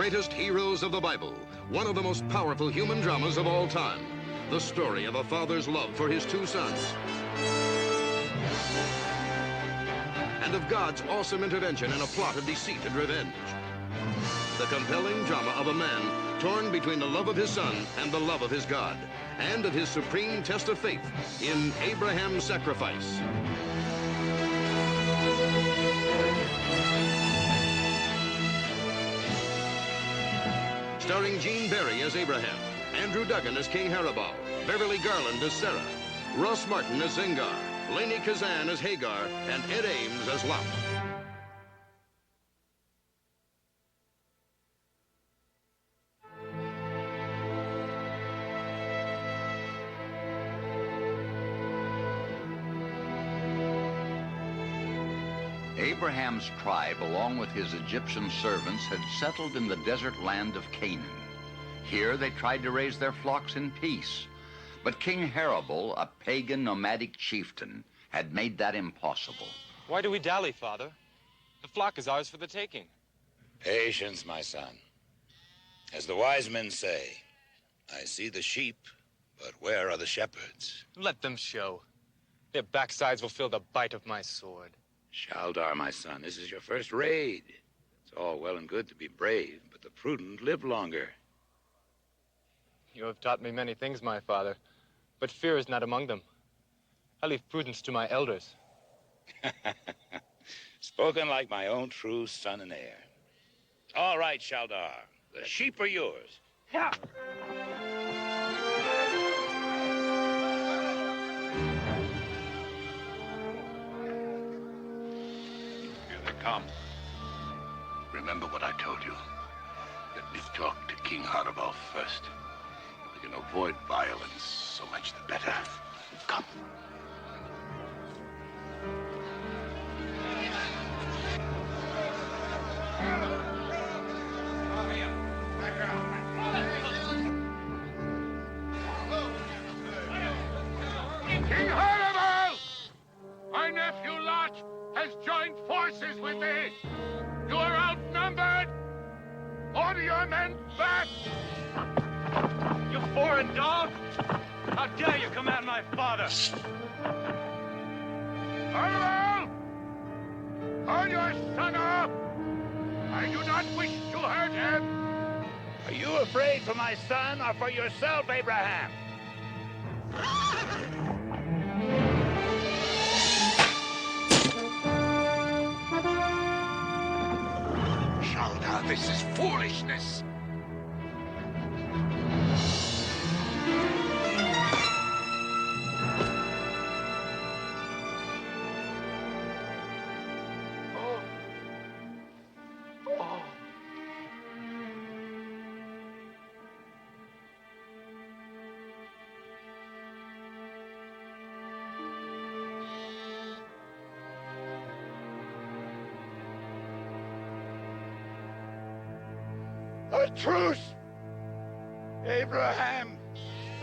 greatest heroes of the Bible, one of the most powerful human dramas of all time. The story of a father's love for his two sons. And of God's awesome intervention in a plot of deceit and revenge. The compelling drama of a man torn between the love of his son and the love of his God, and of his supreme test of faith in Abraham's sacrifice. Starring Gene Barry as Abraham, Andrew Duggan as King Haribal, Beverly Garland as Sarah, Ross Martin as Zengar, Lainie Kazan as Hagar, and Ed Ames as Lot. Abraham's tribe, along with his Egyptian servants, had settled in the desert land of Canaan. Here they tried to raise their flocks in peace. But King Haribal, a pagan nomadic chieftain, had made that impossible. Why do we dally, Father? The flock is ours for the taking. Patience, my son. As the wise men say, I see the sheep, but where are the shepherds? Let them show. Their backsides will feel the bite of my sword. Shaldar, my son, this is your first raid. It's all well and good to be brave, but the prudent live longer. You have taught me many things, my father, but fear is not among them. I leave prudence to my elders. Spoken like my own true son and heir. All right, Shaldar, the sheep are yours. Yeah. Come. Remember what I told you. Let me talk to King Haribal first. If we can avoid violence, so much the better. Come. King Haribal! My nephew Lot has joined forces with me. You are outnumbered. Order your men back. You foreign dog! How dare you command my father? Haribal! Call your son up. I do not wish to hurt him. Are you afraid for my son or for yourself, Abraham? Shaldar, this is foolishness. A truce! Abraham,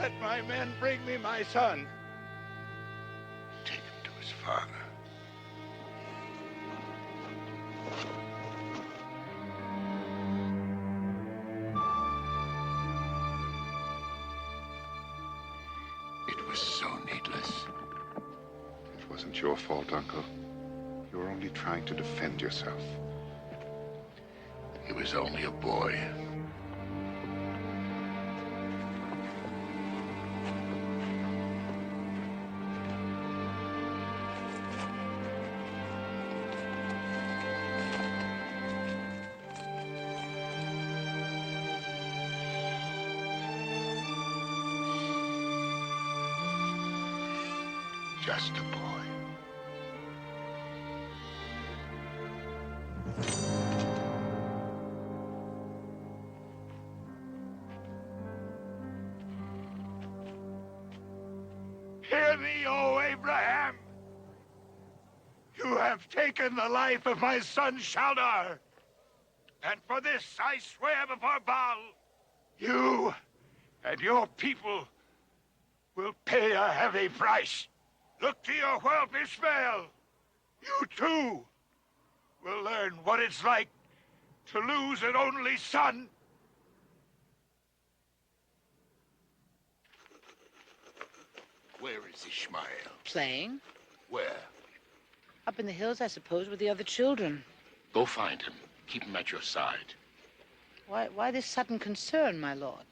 let my men bring me my son. Take him to his father. It was so needless. It wasn't your fault, Uncle. You were only trying to defend yourself. He was only a boy. Just a boy. Hear me, O Abraham. You have taken the life of my son Shaldar. And for this I swear before Baal, you and your people will pay a heavy price. Look to your whelp Ishmael. You too will learn what it's like to lose an only son Where is Ishmael? Playing? Where? Up in the hills, I suppose, with the other children. Go find him. Keep him at your side. Why this sudden concern, my lord?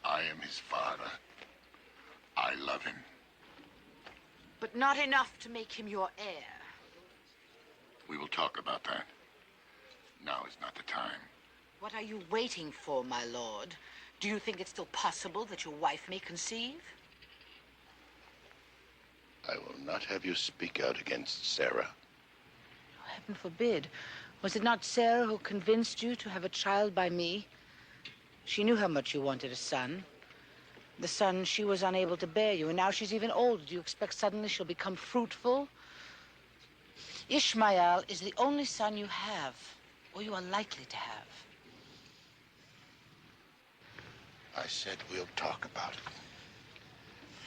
I am his father. I love him. But not enough to make him your heir. We will talk about that. Now is not the time. What are you waiting for, my lord? Do you think it's still possible that your wife may conceive? I will not have you speak out against Sarah. Heaven forbid. Was it not Sarah who convinced you to have a child by me? She knew how much you wanted a son. The son she was unable to bear you, and now she's even older. Do you expect suddenly she'll become fruitful? Ishmael is the only son you have, or you are likely to have. I said we'll talk about it.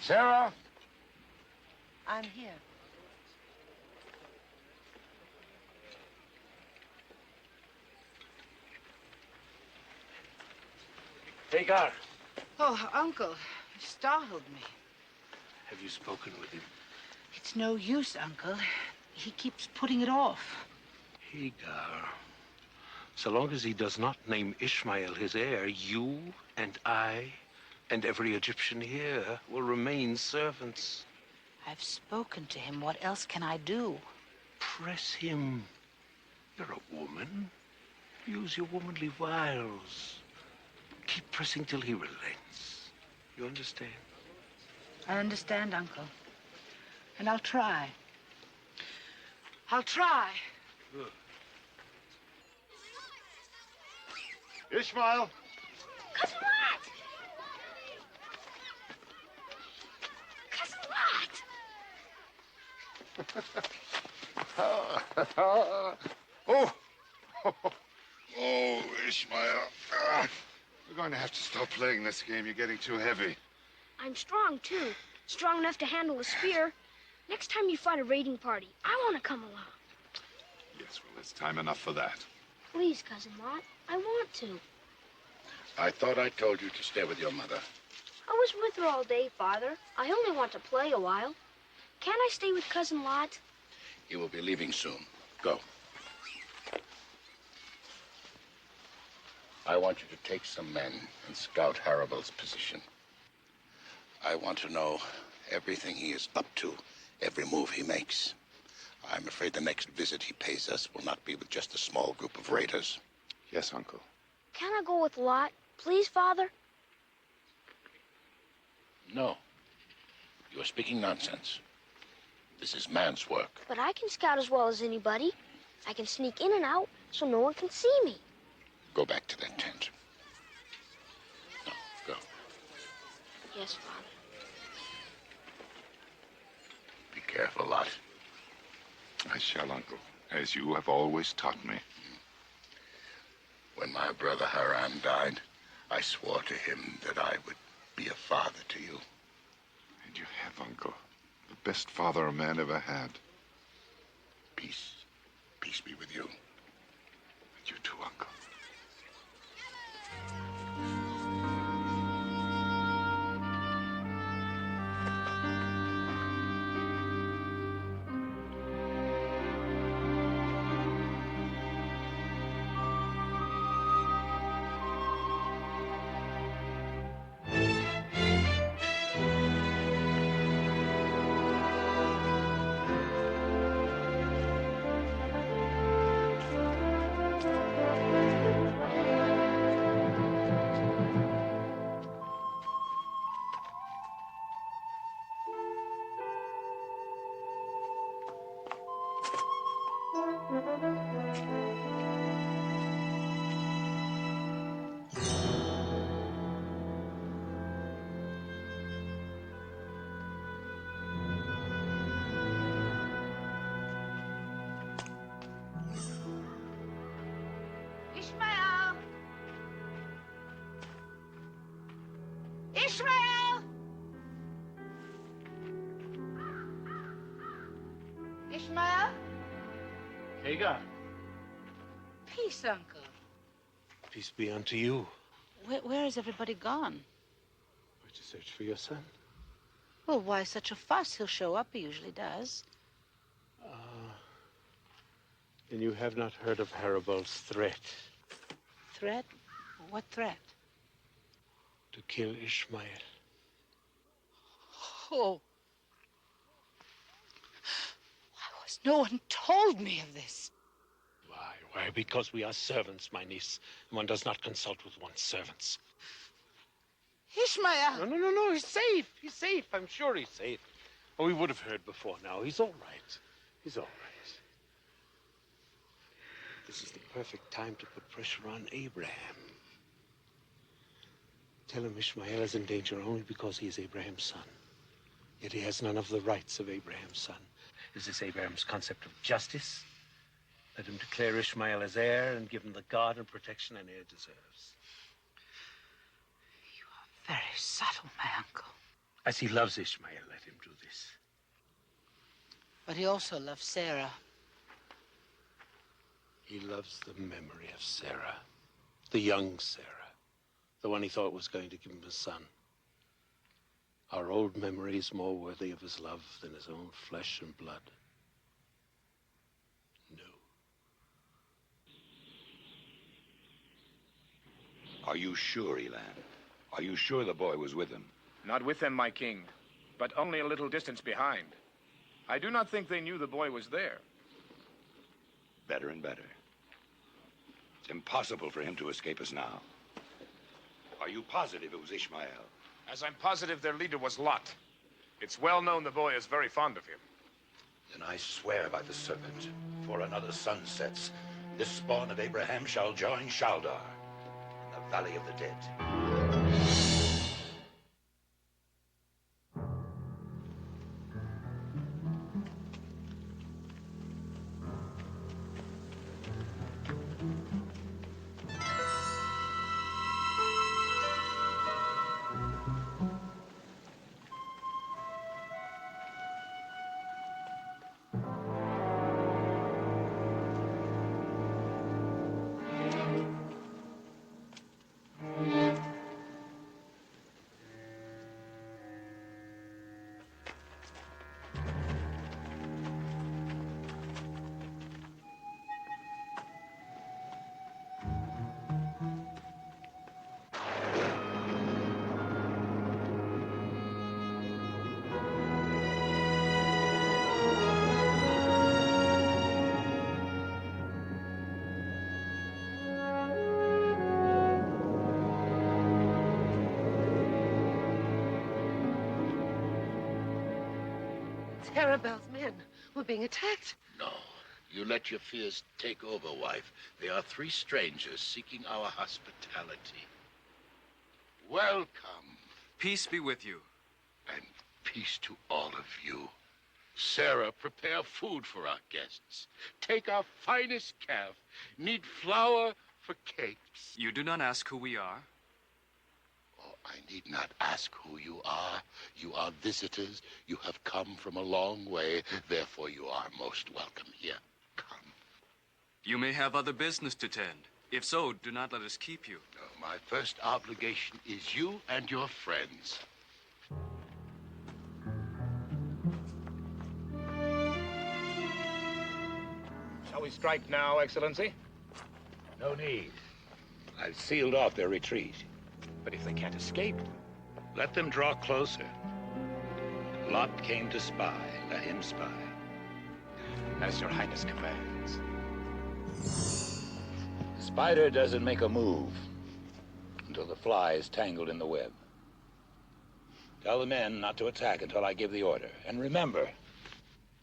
Sarah! I'm here. Hagar! Oh, Uncle, you startled me. Have you spoken with him? It's no use, Uncle. He keeps putting it off. Hagar, so long as he does not name Ishmael his heir, you and I and every Egyptian here will remain servants. I've spoken to him. What else can I do? Press him. You're a woman. Use your womanly wiles. Keep pressing till he relents. You understand? I understand, Uncle. And I'll try. I'll try. Good. Ishmael! Cousin Lot! Cousin Lot! Oh! Oh, Ishmael. We're going to have to stop playing this game. You're getting too heavy. I'm strong, too. Strong enough to handle a spear. Next time you fight a raiding party, I want to come along. Yes, well, it's time enough for that. Please, Cousin Lot. I want to. I thought I told you to stay with your mother. I was with her all day, Father. I only want to play a while. Can't I stay with Cousin Lot? He will be leaving soon. Go. I want you to take some men and scout Haribal's position. I want to know everything he is up to, every move he makes. I'm afraid the next visit he pays us will not be with just a small group of raiders. Yes, Uncle. Can I go with Lot? Please, Father? No. You are speaking nonsense. This is man's work. But I can scout as well as anybody. I can sneak in and out so no one can see me. Go back to that tent. No, go. Yes, Father. Be careful, Lot. I shall, Uncle, as you have always taught me. When my brother Haran died, I swore to him that I would be a father to you. And you have, Uncle. The best father a man ever had. Peace. Peace be with you. And you too, Uncle. Ishmael! Ishmael! Ishmael? Hagar, Peace, Uncle. peace be unto you. Where has everybody gone? Were to search for your son? Well, why such a fuss? He'll show up. He usually does. Then you have not heard of Haribal's threat Threat? What threat? to kill Ishmael. Oh. Why was no one told me of this? Why? Because we are servants, my niece. One does not consult with one's servants. Ishmael! No. He's safe. He's safe. I'm sure he's safe. Oh, we would have heard before now. He's all right. He's all right. This is the perfect time to put pressure on Abraham. Tell him Ishmael is in danger only because he is Abraham's son. Yet he has none of the rights of Abraham's son. Is this Abraham's concept of justice? Let him declare Ishmael as heir and give him the guard and protection an heir deserves. You are very subtle, my uncle. As he loves Ishmael, let him do this. But he also loves Sarah. He loves the memory of Sarah. The young Sarah. The one he thought was going to give him a son. Our old memory is more worthy of his love than his own flesh and blood. No. Are you sure, Elan? Are you sure the boy was with him? Not with them, my king, but only a little distance behind. I do not think they knew the boy was there. Better and better. It's impossible for him to escape us now. Are you positive it was Ishmael? As I'm positive their leader was Lot. It's well known the boy is very fond of him. Then I swear by the serpent, before another sun sets, this spawn of Abraham shall join Shaldar in the Valley of the Dead. Haribal's men were being attacked. No. You let your fears take over, wife. They are three strangers seeking our hospitality. Welcome. Peace be with you. And peace to all of you. Sarah, prepare food for our guests. Take our finest calf. Need flour for cakes. You do not ask who we are? Oh, I need not ask who you are. You are visitors. You have come from a long way. Therefore, you are most welcome here. Come. You may have other business to tend. If so, do not let us keep you. No, my first obligation is you and your friends. Shall we strike now, Excellency? No need. I've sealed off their retreat. But if they can't escape? Let them draw closer. Lot came to spy. Let him spy. As your Highness commands. Spider doesn't make a move until the fly is tangled in the web. Tell the men not to attack until I give the order. And remember,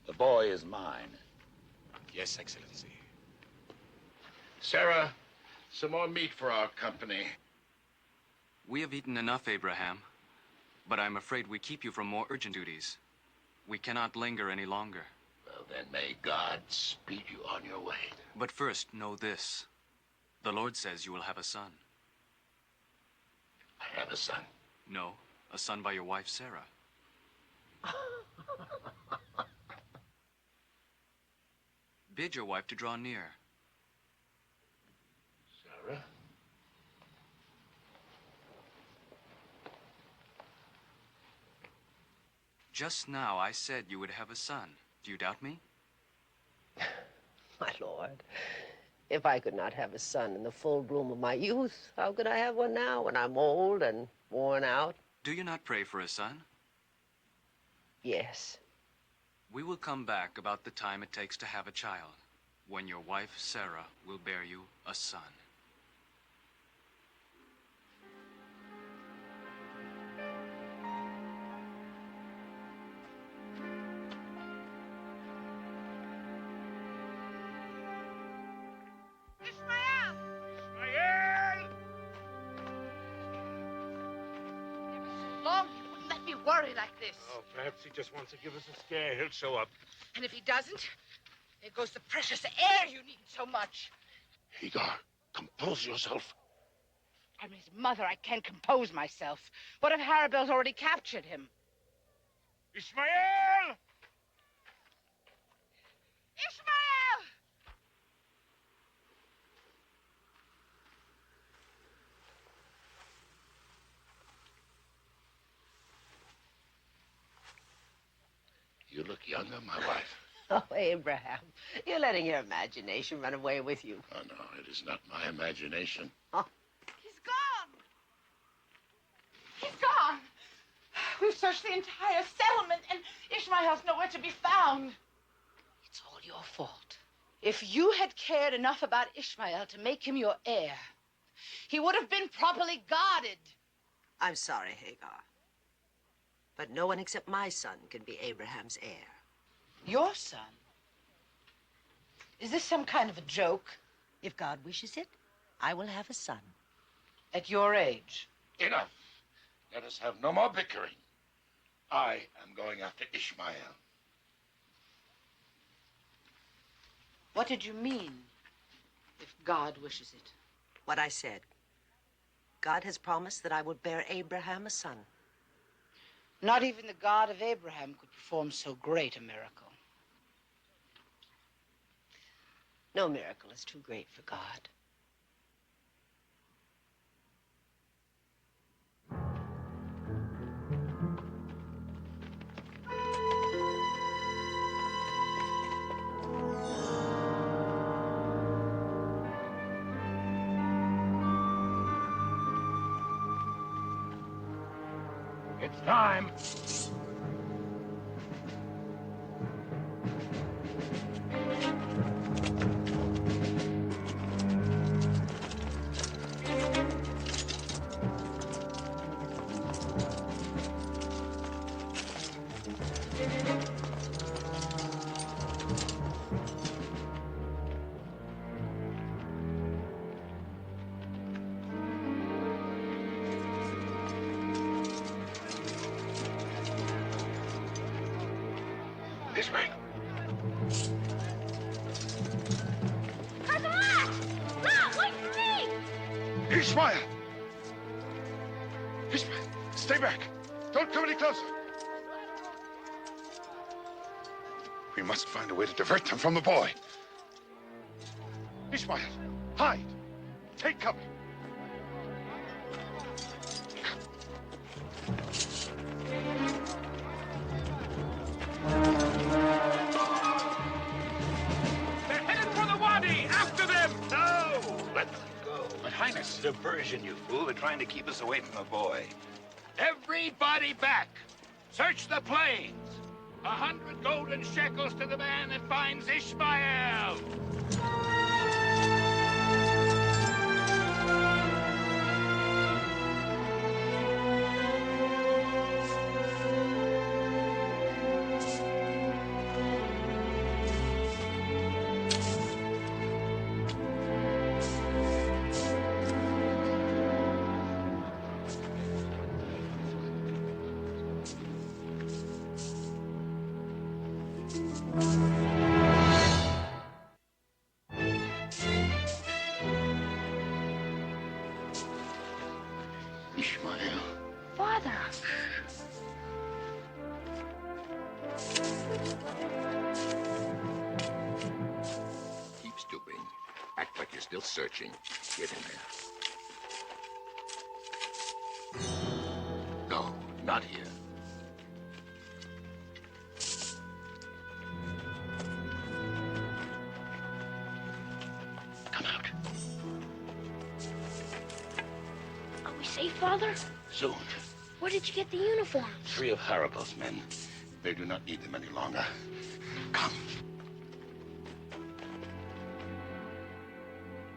the boy is mine. Yes, Excellency. Sarah, some more meat for our company. We have eaten enough, Abraham. But I'm afraid we keep you from more urgent duties. We cannot linger any longer. Well, then may God speed you on your way. But first, know this. The Lord says you will have a son. I have a son. No, a son by your wife, Sarah. Bid your wife to draw near. Sarah? Just now I said you would have a son. Do you doubt me? My lord, if I could not have a son in the full bloom of my youth, how could I have one now when I'm old and worn out? Do you not pray for a son? Yes. We will come back about the time it takes to have a child, when your wife, Sarah, will bear you a son. Worry like this. Oh, perhaps he just wants to give us a scare. He'll show up. And if he doesn't, there goes the precious air you need so much. Hagar, compose yourself. I'm his mother. I can't compose myself. What if Harabel's already captured him? Ishmael! Ishmael! You look younger, my wife. Oh, Abraham, you're letting your imagination run away with you. Oh, no, it is not my imagination. Oh. He's gone. He's gone. We've searched the entire settlement, and Ishmael's nowhere to be found. It's all your fault. If you had cared enough about Ishmael to make him your heir, he would have been properly guarded. I'm sorry, Hagar. But no one except my son can be Abraham's heir. Your son? Is this some kind of a joke? If God wishes it, I will have a son. At your age? Enough. Let us have no more bickering. I am going after Ishmael. What did you mean, if God wishes it? What I said. God has promised that I will bear Abraham a son. Not even the God of Abraham could perform so great a miracle. No miracle is too great for God. It's time. Ishmael. Ishmael! Ishmael, stay back. Don't come any closer. We must find a way to divert them from the boy. Ishmael, hide. Take cover. They're headed for the wadi! After them! No! Let them go. But Highness, diversion, you fool. They're trying to keep us away from the boy. Everybody back! Search the plains! 100 golden shekels to the man that finds Ishmael! Ishmael. Father. Keep stooping. Act like you're still searching. Get in there. No, not here. safe, Father? Soon. Where did you get the uniform? 3 of Harabal's men. They do not need them any longer. Come.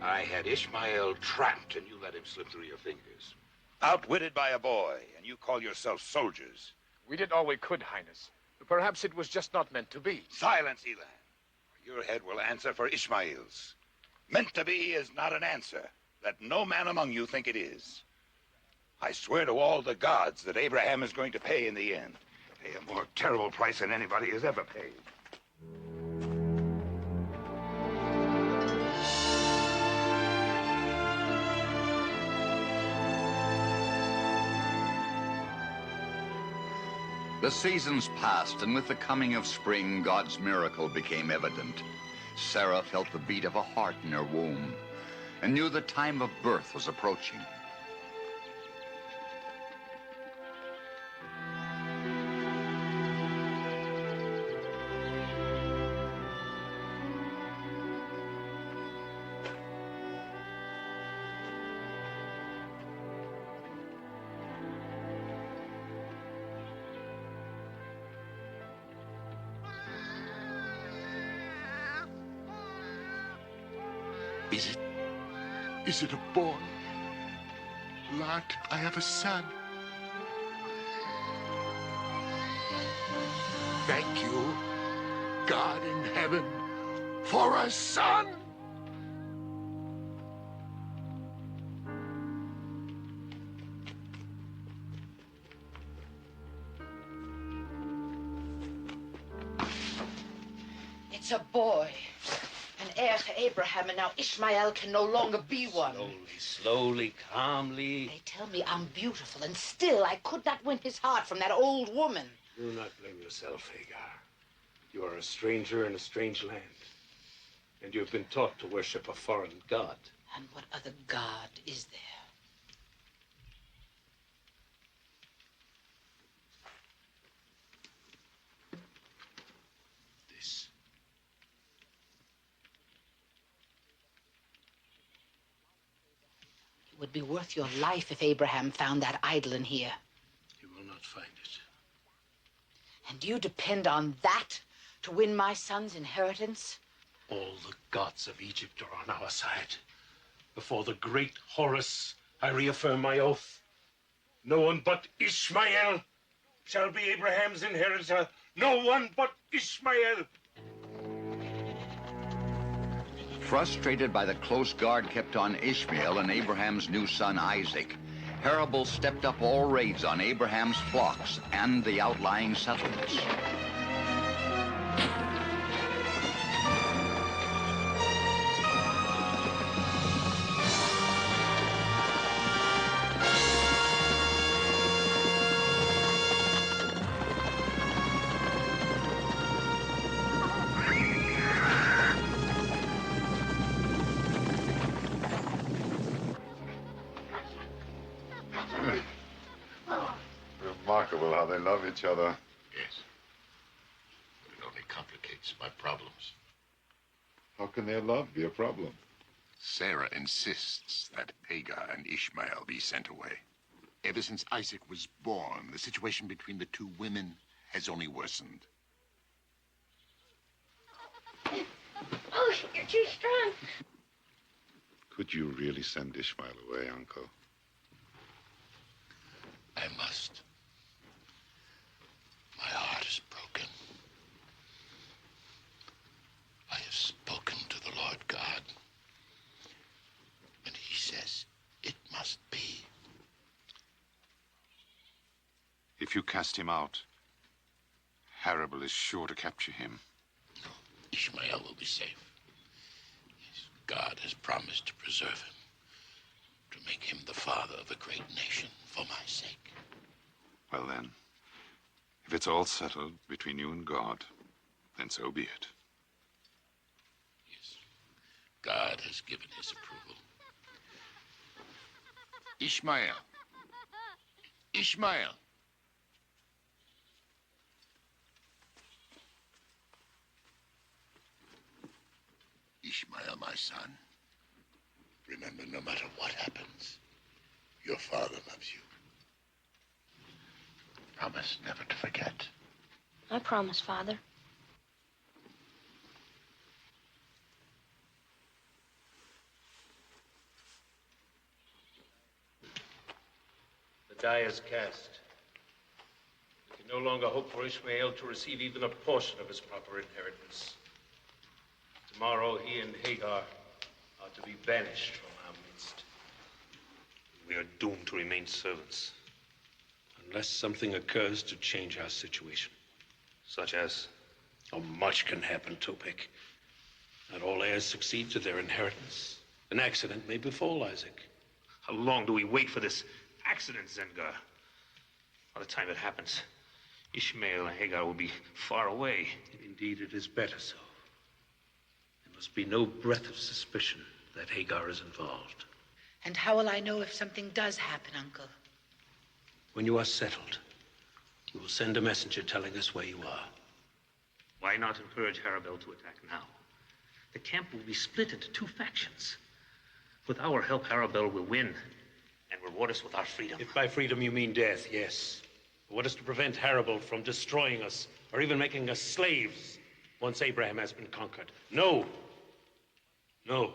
I had Ishmael trapped, and you let him slip through your fingers. Outwitted by a boy, and you call yourselves soldiers. We did all we could, Highness. Perhaps it was just not meant to be. Silence, Elan. Your head will answer for Ishmael's. Meant to be is not an answer. Let no man among you think it is. I swear to all the gods that Abraham is going to pay in the end. Pay a more terrible price than anybody has ever paid. The seasons passed, and with the coming of spring, God's miracle became evident. Sarah felt the beat of a heart in her womb and knew the time of birth was approaching. Is it a boy? Lot, I have a son. Thank you, God in heaven, for a son! It's a boy. An heir to Abraham, and now Ishmael can no longer be one. Slowly, calmly. They tell me I'm beautiful, and still I could not win his heart from that old woman. Do not blame yourself, Hagar. You are a stranger in a strange land, and you have been taught to worship a foreign god. And what other god is there? It would be worth your life if Abraham found that idol in here. He will not find it. And you depend on that to win my son's inheritance? All the gods of Egypt are on our side. Before the great Horus, I reaffirm my oath. No one but Ishmael shall be Abraham's inheritor. No one but Ishmael. Frustrated by the close guard kept on Ishmael and Abraham's new son Isaac, Harabal stepped up all raids on Abraham's flocks and the outlying settlements. Remarkable how they love each other. Yes. But it only complicates my problems. How can their love be a problem? Sarah insists that Hagar and Ishmael be sent away. Ever since Isaac was born, the situation between the two women has only worsened. Oh, you're too strong. Could you really send Ishmael away, Uncle? I must. My heart is broken. I have spoken to the Lord God, and he says it must be. If you cast him out, Harabal is sure to capture him. No, Ishmael will be safe. Yes, God has promised to preserve him, to make him the father of a great nation for my sake. Well then, if it's all settled between you and God, then so be it. Yes, God has given his approval. Ishmael. Ishmael. Ishmael, my son, remember, no matter what happens, Your father loves you. Promise never to forget. I promise, Father. The die is cast. We can no longer hope for Ishmael to receive even a portion of his proper inheritance. Tomorrow, he and Hagar are to be banished from our midst. We are doomed to remain servants. Unless something occurs to change our situation. Such as? Oh, much can happen, Topek. Not all heirs succeed to their inheritance. An accident may befall Isaac. How long do we wait for this accident, Zengar? By the time it happens, Ishmael and Hagar will be far away. Indeed, it is better so. There must be no breath of suspicion that Hagar is involved. And how will I know if something does happen, Uncle? When you are settled, we will send a messenger telling us where you are. Why not encourage Harabel to attack now? The camp will be split into two factions. With our help, Harabel will win and reward us with our freedom. If by freedom you mean death, yes. But what is to prevent Harabel from destroying us or even making us slaves once Abraham has been conquered? No. No.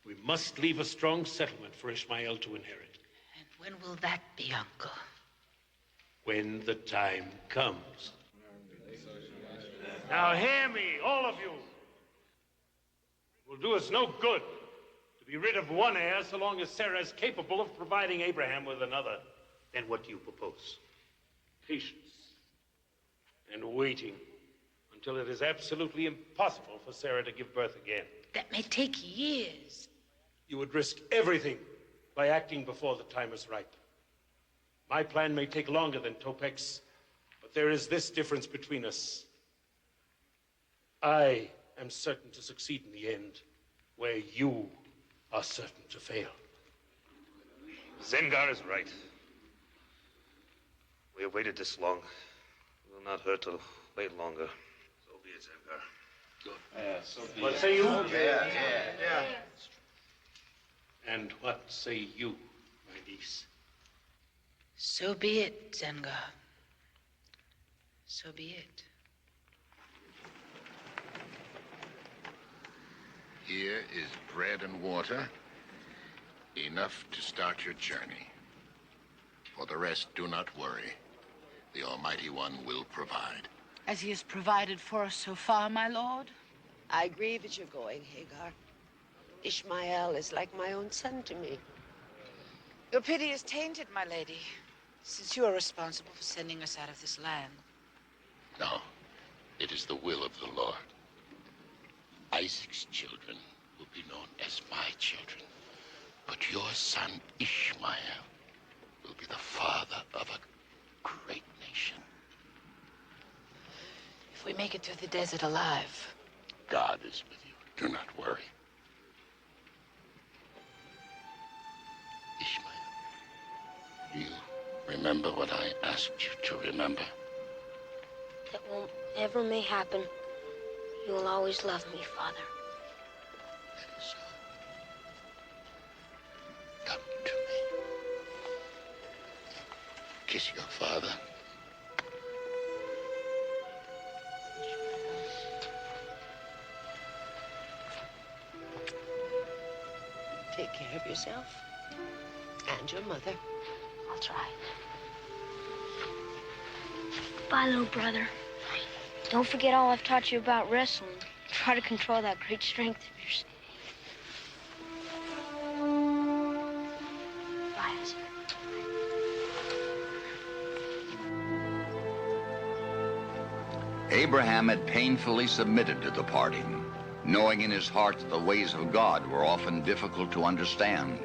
We must leave a strong settlement for Ishmael to inherit. And when will that be, Uncle? When the time comes. Now hear me, all of you. It will do us no good to be rid of one heir so long as Sarah is capable of providing Abraham with another. Then what do you propose? Patience. And waiting until it is absolutely impossible for Sarah to give birth again. That may take years. You would risk everything by acting before the time is ripe. My plan may take longer than Topek's, but there is this difference between us. I am certain to succeed in the end, where you are certain to fail. Zengar is right. We have waited this long. It will not hurt to wait longer. So be it, Zengar. Good. What say you? Yeah. And what say you, my niece? So be it, Zengar. So be it. Here is bread and water, enough to start your journey. For the rest, do not worry. The Almighty One will provide. As he has provided for us so far, my lord. I grieve that you're going, Hagar. Ishmael is like my own son to me. Your pity is tainted, my lady, since you are responsible for sending us out of this land. No, it is the will of the Lord. Isaac's children will be known as my children, but your son Ishmael will be the father of a great nation. If we make it through the desert alive, God is with you. Do not worry. Ishmael, do you remember what I asked you to remember? That whatever may happen, you will always love me, Father. That is so. Come to me. Kiss your father. Take care of yourself and your mother. I'll try. Bye, little brother. Don't forget all I've taught you about wrestling. Try to control that great strength of yours. Bye, Isaac. Abraham had painfully submitted to the parting, knowing in his heart that the ways of God were often difficult to understand.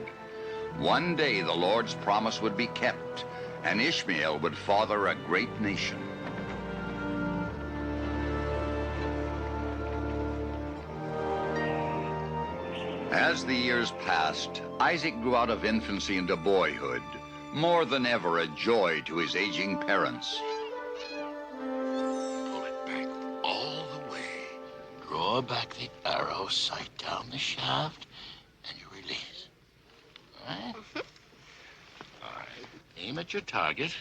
One day the Lord's promise would be kept, and Ishmael would father a great nation. As the years passed, Isaac grew out of infancy into boyhood, more than ever a joy to his aging parents. Pull it back all the way. Draw back the arrow, sight down the shaft, and you release. All right? Aim at your target.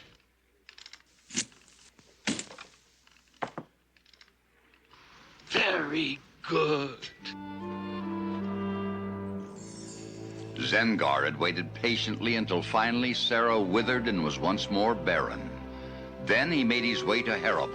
Very good. Zengar had waited patiently until finally Sarah withered and was once more barren. Then he made his way to Harable.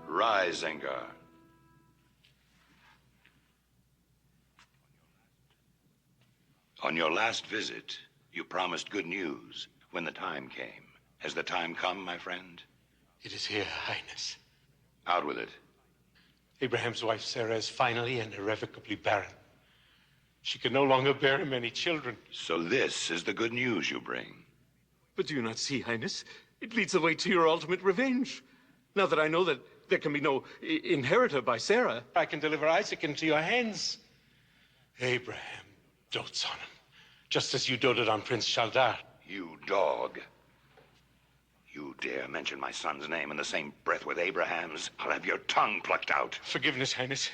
Rise, Zengar. On your last visit, you promised good news when the time came. Has the time come, my friend? It is here, Highness. Out with it. Abraham's wife, Sarah, is finally and irrevocably barren. She can no longer bear him any children. So this is the good news you bring. But do you not see, Highness? It leads the way to your ultimate revenge. Now that I know that there can be no inheritor by Sarah, I can deliver Isaac into your hands. Abraham dotes on him, just as you doted on Prince Shaldar. You dog. You dare mention my son's name in the same breath with Abraham's, I'll have your tongue plucked out. Forgiveness, Highness.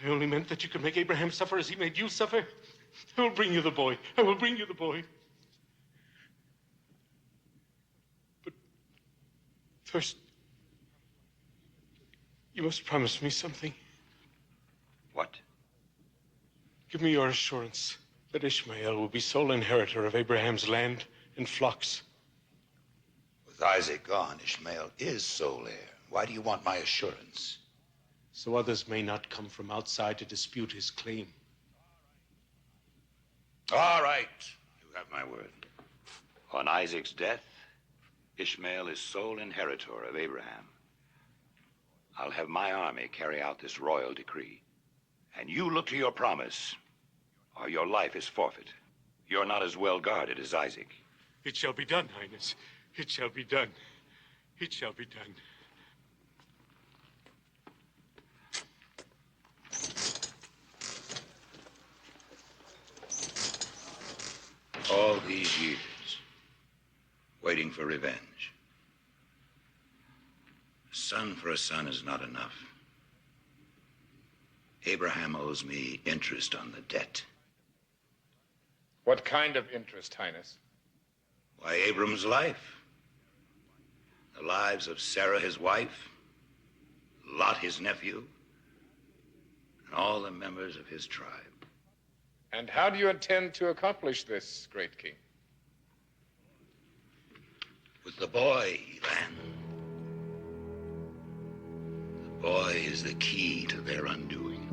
I only meant that you could make Abraham suffer as he made you suffer. I will bring you the boy. I will bring you the boy. But first, you must promise me something. What? Give me your assurance that Ishmael will be sole inheritor of Abraham's land and flocks. With Isaac gone, Ishmael is sole heir. Why do you want my assurance? So others may not come from outside to dispute his claim. All right. You have my word. On Isaac's death, Ishmael is sole inheritor of Abraham. I'll have my army carry out this royal decree. And you look to your promise, or your life is forfeit. You're not as well guarded as Isaac. It shall be done, Highness. It shall be done. It shall be done. All these years, waiting for revenge. A son for a son is not enough. Abraham owes me interest on the debt. What kind of interest, Highness? Why, Abram's life. The lives of Sarah, his wife, Lot, his nephew, and all the members of his tribe. And how do you intend to accomplish this, great king? With the boy, Elan. The boy is the key to their undoing.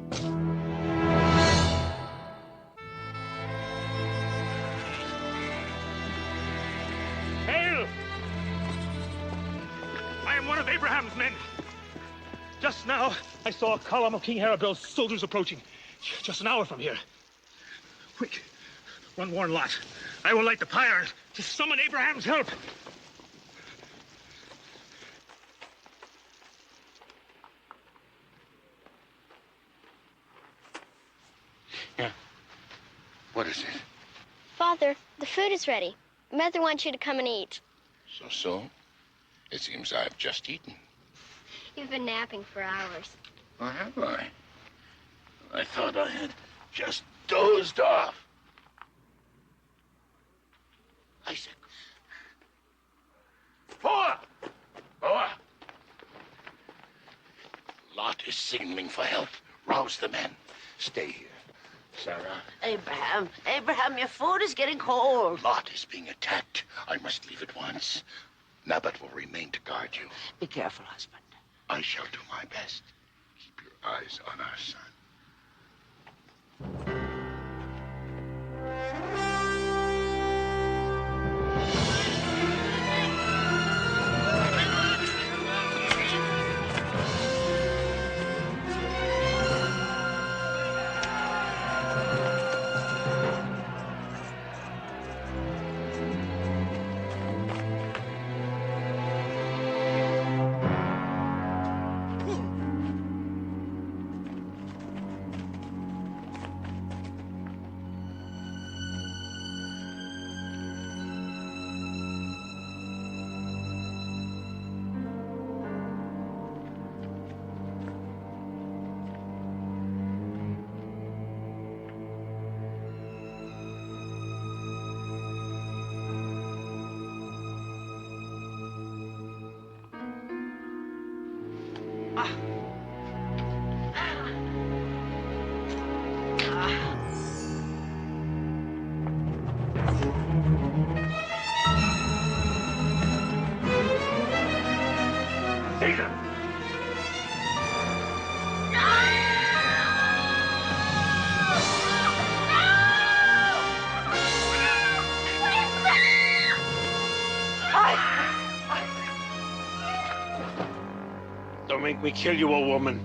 Hail! I am one of Abraham's men. Just now, I saw a column of King Harabel's soldiers approaching. Just an hour from here. Quick, one more lot. I will light the pyre to summon Abraham's help. Yeah. What is it? Father, the food is ready. Mother wants you to come and eat. So? It seems I've just eaten. You've been napping for hours. Or have I? I thought I had just dozed off. Isaac. Boa! Boa! Lot is signaling for help. Rouse the men. Stay here. Sarah. Abraham, your food is getting cold. Lot is being attacked. I must leave at once. Nabat will remain to guard you. Be careful, husband. I shall do my best. Keep your eyes on our son. make me kill you, O woman.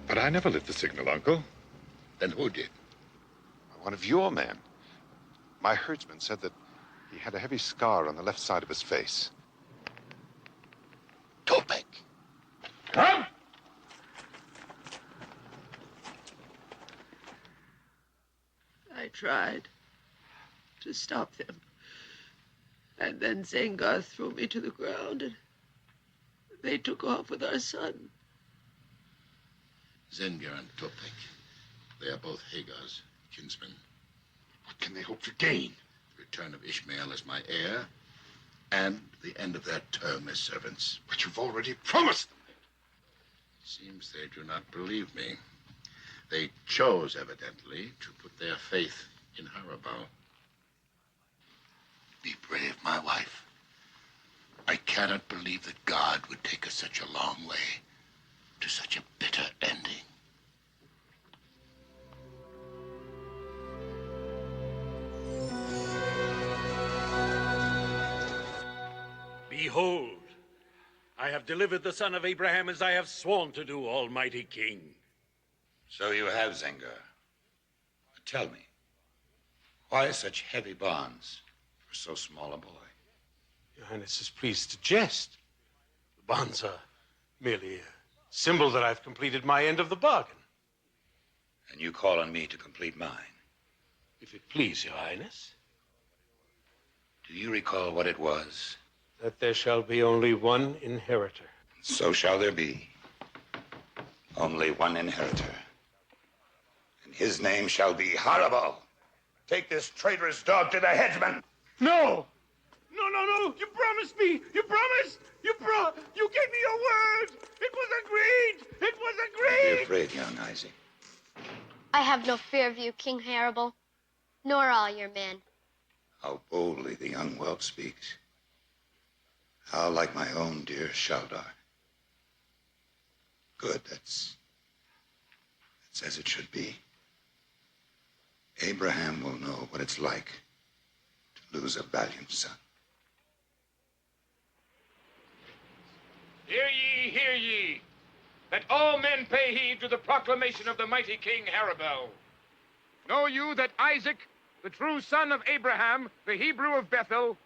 But I never lit the signal, Uncle. Then who did? One of your men. My herdsman said that he had a heavy scar on the left side of his face. Topek. Come! I tried to stop them. And then Zengar threw me to the ground, and they took off with our son. Zengar and Topek. They are both Hagar's kinsmen. What can they hope to gain? The return of Ishmael as my heir, and the end of their term as servants. But you've already promised them. Seems they do not believe me. They chose, evidently, to put their faith in Harabal. Be brave, my wife. I cannot believe that God would take us such a long way to such a bitter ending. Behold, I have delivered the son of Abraham as I have sworn to do, Almighty King. So you have, Zengar. But tell me, why such heavy bonds for so small a boy? Your Highness is pleased to jest. The bonds are merely a symbol that I've completed my end of the bargain. And you call on me to complete mine. If it please your Highness. Do you recall what it was? That there shall be only one inheritor. So shall there be. Only one inheritor. And his name shall be Harabal. Take this traitorous dog to the headsman. No! No! You promised me! You promised! You gave me your word! It was agreed! It was agreed! Be afraid, young Isaac. I have no fear of you, King Harabal, nor all your men. How boldly the young whelp speaks. How like my own dear Shaldar. Good, that's as it should be. Abraham will know what it's like to lose a valiant son. Hear ye, that all men pay heed to the proclamation of the mighty King Harabel. Know you that Isaac, the true son of Abraham, the Hebrew of Bethel,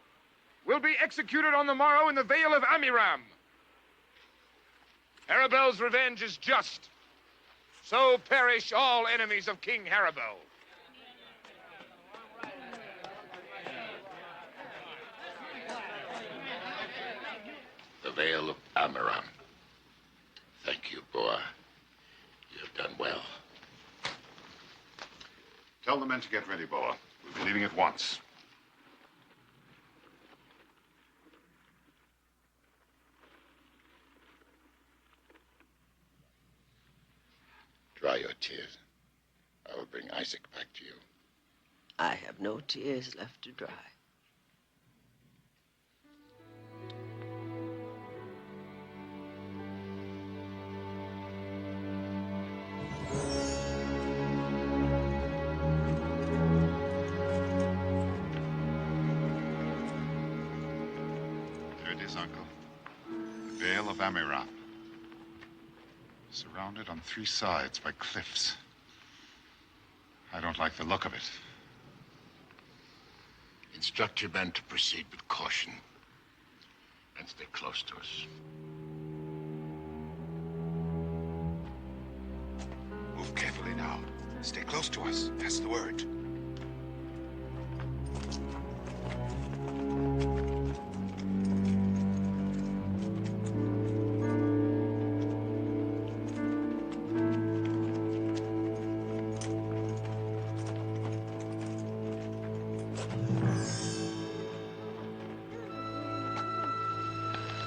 will be executed on the morrow in the Vale of Amiram. Harabel's revenge is just. So perish all enemies of King Harabel. The Vale of Amiram. Thank you, boy. You have done well. Tell the men to get ready, Boa. We'll be leaving at once. Dry your tears. I will bring Isaac back to you. I have no tears left to dry. There it is, Uncle. The Vale of Amiram. Surrounded on three sides by cliffs. I don't like the look of it. Instruct your men to proceed with caution and stay close to us. Move carefully now. Stay close to us. That's the word.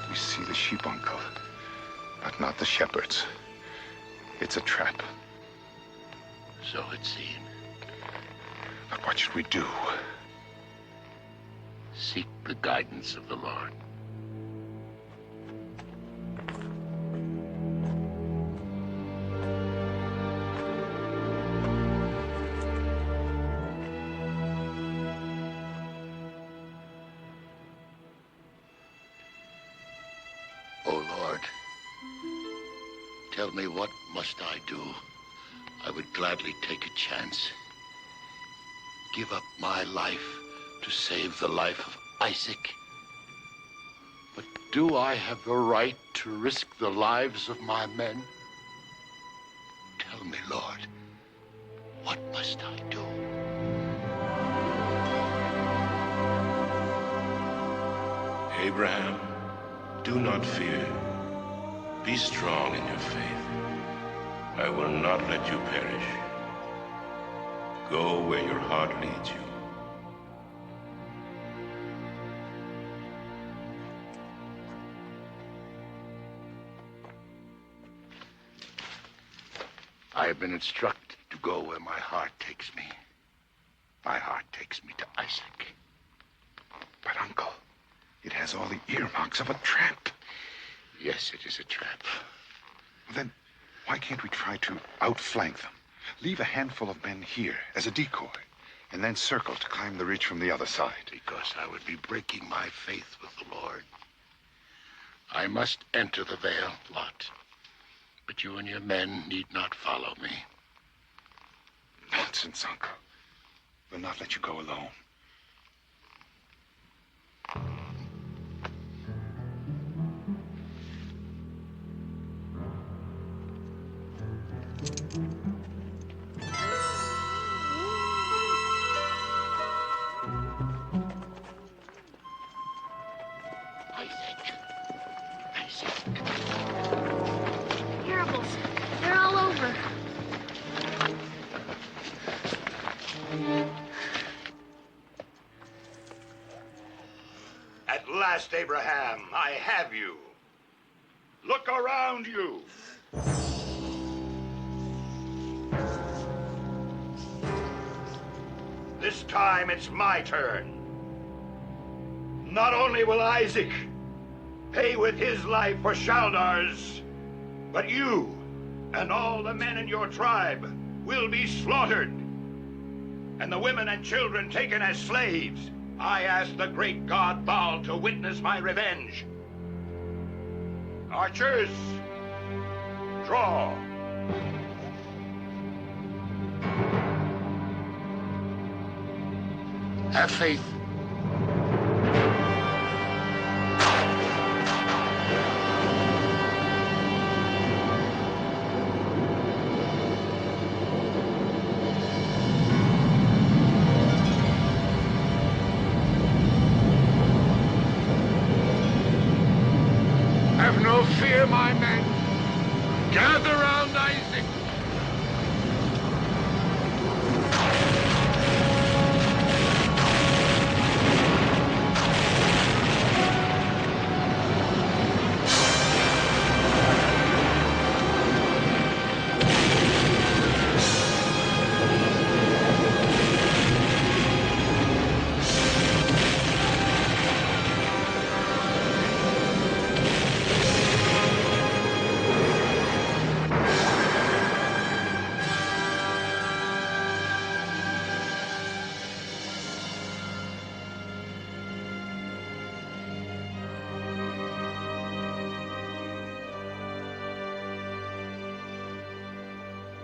We see the sheep, Uncle, but not the shepherds. It's a trap. So it seemed. But what should we do? Seek the guidance of the Lord. Oh, Lord, tell me, what must I do? I would gladly take a chance. Give up my life to save the life of Isaac. But do I have the right to risk the lives of my men? Tell me, Lord, what must I do? Abraham, do not fear. Be strong in your faith. I will not let you perish. Go where your heart leads you. I have been instructed to go where my heart takes me. My heart takes me to Isaac. But, Uncle, it has all the earmarks of a trap. Yes, it is a trap. Then why can't we try to outflank them? Leave a handful of men here as a decoy, and then circle to climb the ridge from the other side. Because I would be breaking my faith with the Lord. I must enter the Vale, Lot. But you and your men need not follow me. Nonsense, Uncle. We'll not let you go alone. Terribles. They're all over. At last, Abraham, I have you. Look around you. This time it's my turn. Not only will Isaac pay with his life for Shaldar's, but you and all the men in your tribe will be slaughtered, and the women and children taken as slaves. I ask the great god Baal to witness my revenge. Archers, draw. Have faith. Have no fear, my men. Gather round Isaac.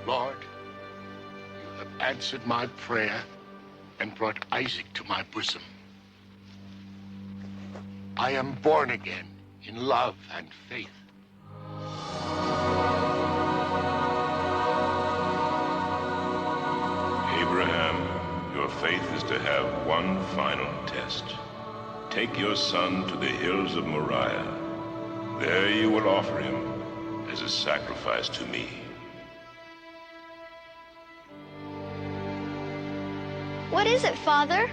Lord, you have answered my prayer and brought Isaac to my bosom. I am born again in love and faith. Abraham, your faith is to have one final test. Take your son to the hills of Moriah. There you will offer him as a sacrifice to me. What is it, Father?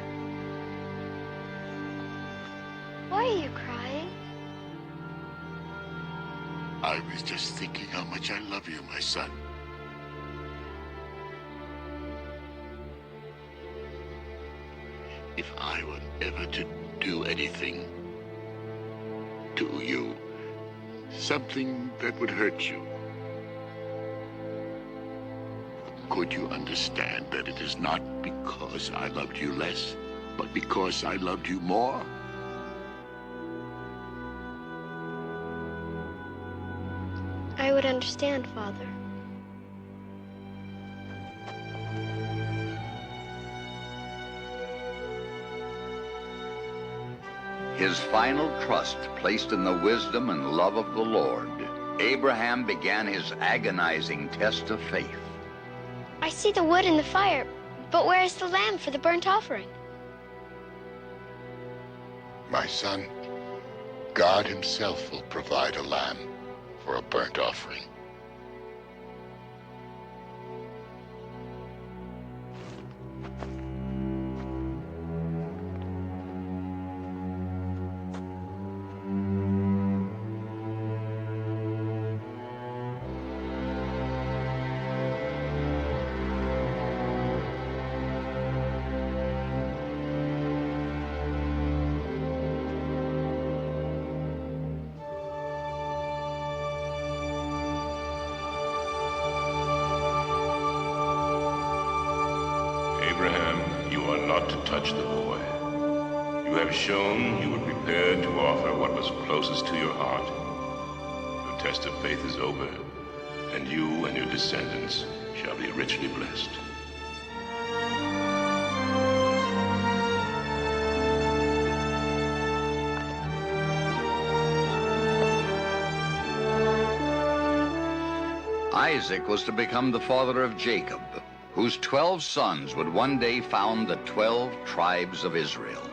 Why are you crying? I was just thinking how much I love you, my son. If I were ever to do anything to you, something that would hurt you, could you understand that it is not because I loved you less, but because I loved you more? I would understand, Father. His final trust placed in the wisdom and love of the Lord, Abraham began his agonizing test of faith. I see the wood and the fire, but where is the lamb for the burnt offering? My son, God himself will provide a lamb for a burnt offering. Abraham, you are not to touch the boy. You have shown you were prepared to offer what was closest to your heart. Your test of faith is over, and you and your descendants shall be richly blessed. Isaac was to become the father of Jacob, whose 12 sons would one day found the 12 tribes of Israel.